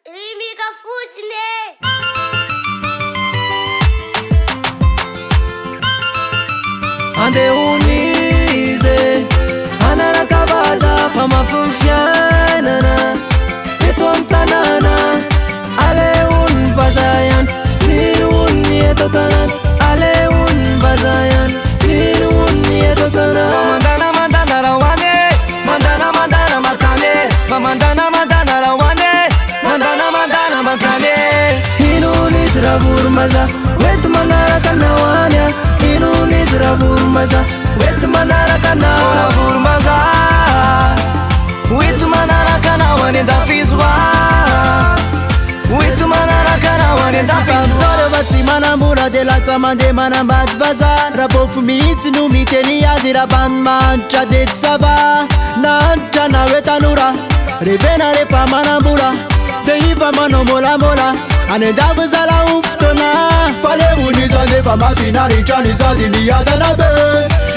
Rimika fotsiny andehonize anarakavaza fa mafifiainana eto am tanana aleon vazayan stiron eto tanan aleon vazayan stiron eto tanan mandana rawane mandana makane mandana rawane mandana makane inunis ravurmaza wet manaraka nawanya inunis ravurmaza wet manaraka nawanya vurmaza wet manaraka nawane dafizwa wet manaraka nawane dafizwa vatsi manambola de lasa mande manambady vazana rabofo mihitsy no miteny azy rabany manitra de tsy sava nanitra na hoe tanora revena rehefa manambola de iva manao môlamôla any andavo zala ho fotoana fa le onizany efa mafinaritrany sady miadana be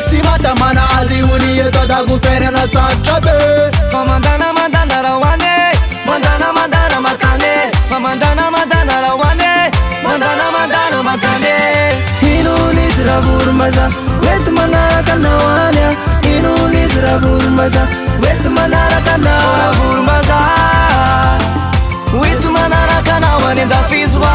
tsy matamana azy hony eto adagoferana sarotra be fa mandana rawane mandana makane fa mandana rawane mandana makane inunis ravurmaza wet manaraka nawanya inunis ravurmaza wet manaraka nawanya vurmaza wet manaraka nawane dafizwa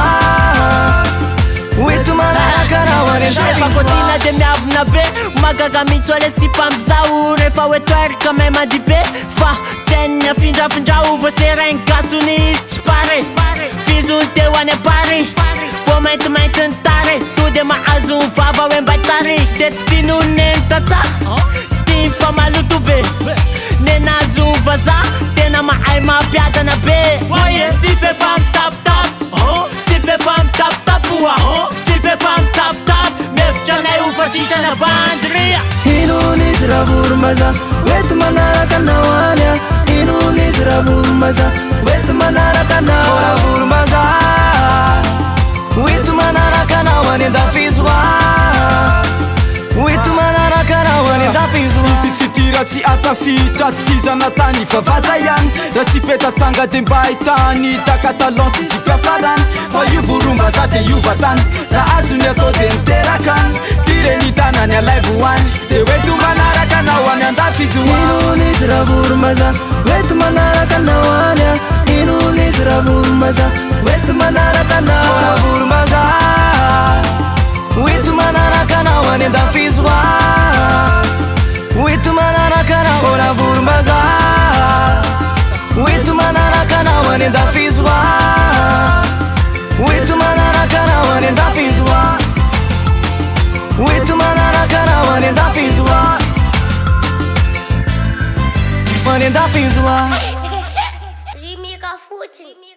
wet manaraka nawane fakotina de miavona be magaga mitsole sy mpamizao rehefa hoe toerika may mady be fa tsenina findrafindrao vo seraigny gasony izy tsy pare fizony teo any apary vo maintimaintiny tare to de mahazo vava hoe mbaitary de tsy tinoneny tatsa tsy tia fa maloto be nenazo vaza tena mahay mampiadana be oye si be fa mitapitap si be fa mitapitapoa si be fa mitapitap mefitranay ho fatritrana bandria inunis ravurmaza wet manaraka nawanya inunis ravurmaza wet manaraka nawanya vurmaza wet manaraka nawane dafizwa wet manaraka nawane dafizwa izy tsy tira tsy atafita tsy tizana tany vavaza ihany raha tsy petratsanga de mba ahitany takatalon tsy zy mpiafarany fa io vorombaza de iovatany raha azony atao de niterakany tireny tanany alaivoany de oeto manaraka nahoany andafizwa inunis ravurmaza wet manaraka nawanya inunis ravurmaza wet manaraka nawanya vurmaza wet manaraka nawane dafizwa wet manaraka nahoana vurmaza wet manaraka nawane dafizwa wet manaraka nawane dafizwa wet manaraka nawane dafizwa wane dafizwa Rimika fotsiny